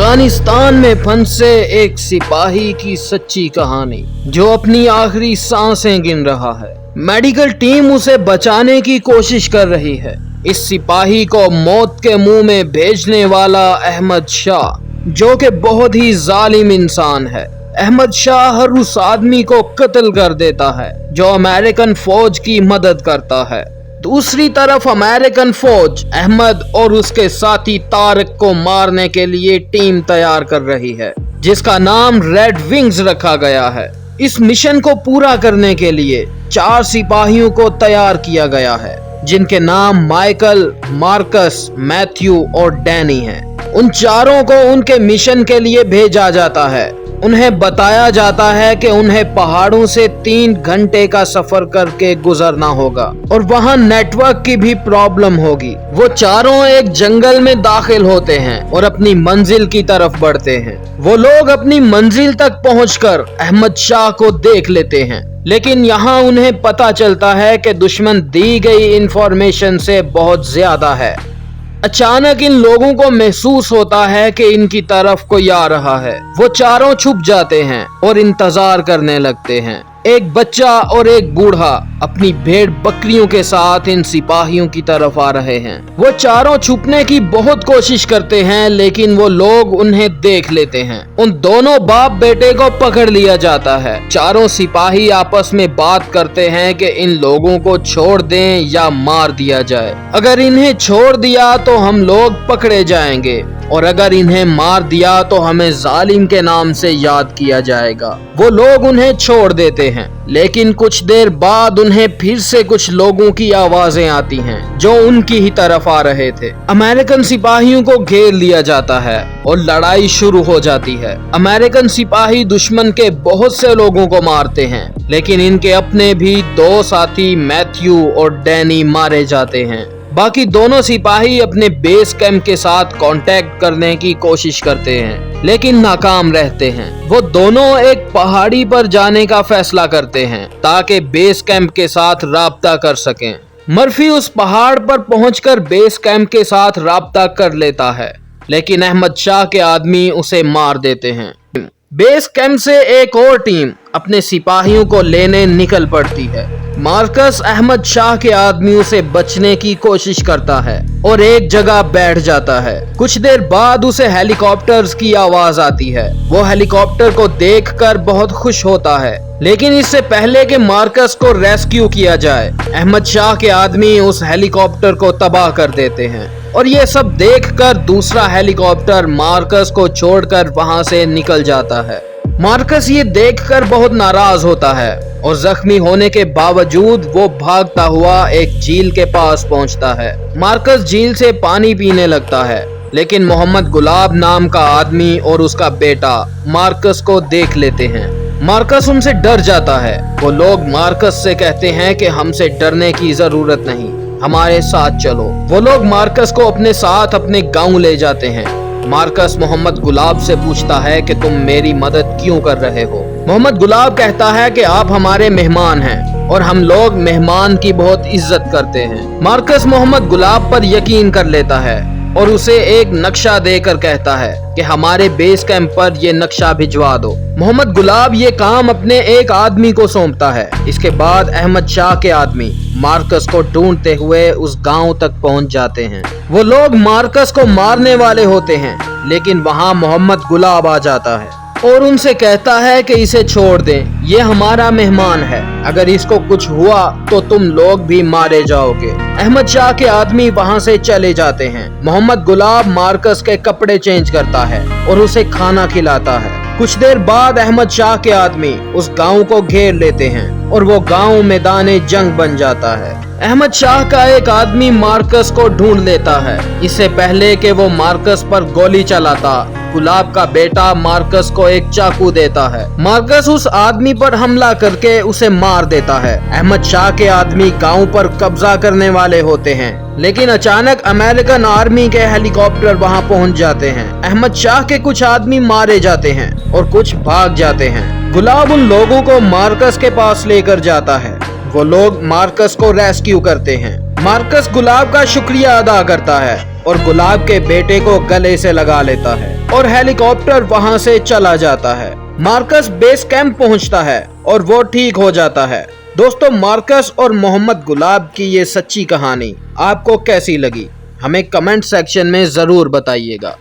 افغانستان میں پھنسے ایک سپاہی کی سچی کہانی جو اپنی آخری سانسیں گن رہا ہے۔ میڈیکل ٹیم اسے بچانے کی کوشش کر رہی ہے۔ اس سپاہی کو موت کے منہ میں بھیجنے والا احمد شاہ، جو کہ بہت ہی ظالم انسان ہے۔ احمد شاہ ہر اس آدمی کو قتل کر دیتا ہے جو امریکن فوج کی مدد کرتا ہے۔ دوسری طرف امریکن فوج احمد اور اس کے ساتھی طارق کو مارنے کے لیے ٹیم تیار کر رہی ہے، جس کا نام ریڈ ونگز رکھا گیا ہے۔ اس مشن کو پورا کرنے کے لیے 4 سپاہیوں کو تیار کیا گیا ہے، جن کے نام مائیکل، مارکس، میتھیو اور ڈینی ہیں۔ ان چاروں کو ان کے مشن کے لیے بھیجا جاتا ہے۔ انہیں بتایا جاتا ہے کہ انہیں پہاڑوں سے 3 گھنٹے کا سفر کر کے گزرنا ہوگا اور وہاں نیٹ ورک کی بھی پرابلم ہوگی۔ وہ چاروں ایک جنگل میں داخل ہوتے ہیں اور اپنی منزل کی طرف بڑھتے ہیں۔ وہ لوگ اپنی منزل تک پہنچ کر احمد شاہ کو دیکھ لیتے ہیں، لیکن یہاں انہیں پتہ چلتا ہے کہ دشمن دی گئی انفارمیشن سے بہت زیادہ ہے۔ اچانک ان لوگوں کو محسوس ہوتا ہے کہ ان کی طرف کوئی آ رہا ہے۔ وہ چاروں چھپ جاتے ہیں اور انتظار کرنے لگتے ہیں۔ ایک بچہ اور ایک بوڑھا اپنی بھیڑ بکریوں کے ساتھ ان سپاہیوں کی طرف آ رہے ہیں۔ وہ چاروں چھپنے کی بہت کوشش کرتے ہیں، لیکن وہ لوگ انہیں دیکھ لیتے ہیں۔ ان دونوں باپ بیٹے کو پکڑ لیا جاتا ہے۔ چاروں سپاہی آپس میں بات کرتے ہیں کہ ان لوگوں کو چھوڑ دیں یا مار دیا جائے۔ اگر انہیں چھوڑ دیا تو ہم لوگ پکڑے جائیں گے، اور اگر انہیں مار دیا تو ہمیں ظالم کے نام سے یاد کیا جائے گا۔ وہ لوگ انہیں چھوڑ دیتے ہیں، لیکن کچھ دیر بعد انہیں پھر سے کچھ لوگوں کی آوازیں آتی ہیں جو ان کی ہی طرف آ رہے تھے۔ امریکن سپاہیوں کو گھیر لیا جاتا ہے اور لڑائی شروع ہو جاتی ہے۔ امریکن سپاہی دشمن کے بہت سے لوگوں کو مارتے ہیں، لیکن ان کے اپنے بھی 2 ساتھی میتھیو اور ڈینی مارے جاتے ہیں۔ باقی دونوں سپاہی اپنے بیس کیمپ کے ساتھ کانٹیکٹ کرنے کی کوشش کرتے ہیں، لیکن ناکام رہتے ہیں۔ وہ دونوں ایک پہاڑی پر جانے کا فیصلہ کرتے ہیں تاکہ بیس کیمپ کے ساتھ رابطہ کر سکیں۔ مرفی اس پہاڑ پر پہنچ کر بیس کیمپ کے ساتھ رابطہ کر لیتا ہے، لیکن احمد شاہ کے آدمی اسے مار دیتے ہیں۔ بیس کیمپ سے ایک اور ٹیم اپنے سپاہیوں کو لینے نکل پڑتی ہے۔ مارکس احمد شاہ کے آدمیوں سے بچنے کی کوشش کرتا ہے اور ایک جگہ بیٹھ جاتا ہے۔ کچھ دیر بعد اسے ہیلی کاپٹرز کی آواز آتی ہے۔ وہ ہیلی کاپٹر کو دیکھ کر بہت خوش ہوتا ہے، لیکن اس سے پہلے کہ مارکس کو ریسکیو کیا جائے، احمد شاہ کے آدمی اس ہیلی کاپٹر کو تباہ کر دیتے ہیں، اور یہ سب دیکھ کر دوسرا ہیلی کاپٹر مارکس کو چھوڑ کر وہاں سے نکل جاتا ہے۔ مارکس یہ دیکھ کر بہت ناراض ہوتا ہے اور زخمی ہونے کے باوجود وہ بھاگتا ہوا ایک جھیل کے پاس پہنچتا ہے۔ مارکس جھیل سے پانی پینے لگتا ہے، لیکن محمد گلاب نام کا آدمی اور اس کا بیٹا مارکس کو دیکھ لیتے ہیں۔ مارکس ان سے ڈر جاتا ہے۔ وہ لوگ مارکس سے کہتے ہیں کہ ہم سے ڈرنے کی ضرورت نہیں، ہمارے ساتھ چلو۔ وہ لوگ مارکس کو اپنے ساتھ اپنے گاؤں لے جاتے ہیں۔ مارکس محمد گلاب سے پوچھتا ہے کہ تم میری مدد کیوں کر رہے ہو؟ محمد گلاب کہتا ہے کہ آپ ہمارے مہمان ہیں اور ہم لوگ مہمان کی بہت عزت کرتے ہیں۔ مارکس محمد گلاب پر یقین کر لیتا ہے اور اسے ایک نقشہ دے کر کہتا ہے کہ ہمارے بیس کیمپ پر یہ نقشہ بھجوا دو۔ محمد گلاب یہ کام اپنے ایک آدمی کو سونپتا ہے۔ اس کے بعد احمد شاہ کے آدمی مارکس کو ڈھونڈتے ہوئے اس گاؤں تک پہنچ جاتے ہیں۔ وہ لوگ مارکس کو مارنے والے ہوتے ہیں، لیکن وہاں محمد گلاب آ جاتا ہے اور ان سے کہتا ہے کہ اسے چھوڑ دیں، یہ ہمارا مہمان ہے، اگر اس کو کچھ ہوا تو تم لوگ بھی مارے جاؤ گے۔ احمد شاہ کے آدمی وہاں سے چلے جاتے ہیں۔ محمد گلاب مارکس کے کپڑے چینج کرتا ہے اور اسے کھانا کھلاتا ہے۔ کچھ دیر بعد احمد شاہ کے آدمی اس گاؤں کو گھیر لیتے ہیں اور وہ گاؤں میدان جنگ بن جاتا ہے۔ احمد شاہ کا ایک آدمی مارکس کو ڈھونڈ لیتا ہے۔ اس سے پہلے کہ وہ مارکس پر گولی چلاتا، گلاب کا بیٹا مارکس کو ایک چاقو دیتا ہے۔ مارکس اس آدمی پر حملہ کر کے اسے مار دیتا ہے۔ احمد شاہ کے آدمی گاؤں پر قبضہ کرنے والے ہوتے ہیں، لیکن اچانک امریکن آرمی کے ہیلی کاپٹر وہاں پہنچ جاتے ہیں۔ احمد شاہ کے کچھ آدمی مارے جاتے ہیں اور کچھ بھاگ جاتے ہیں۔ گلاب ان لوگوں کو مارکس کے پاس لے کر جاتا ہے۔ وہ لوگ مارکس کو ریسکیو کرتے ہیں۔ مارکس گلاب کا شکریہ ادا کرتا ہے اور گلاب کے بیٹے کو گلے سے لگا لیتا ہے۔ اور ہیلی کاپٹر وہاں سے چلا جاتا ہے۔ مارکس بیس کیمپ پہنچتا ہے اور وہ ٹھیک ہو جاتا ہے۔ دوستو، مارکس اور محمد گلاب کی یہ سچی کہانی آپ کو کیسی لگی؟ ہمیں کمنٹ سیکشن میں ضرور بتائیے گا۔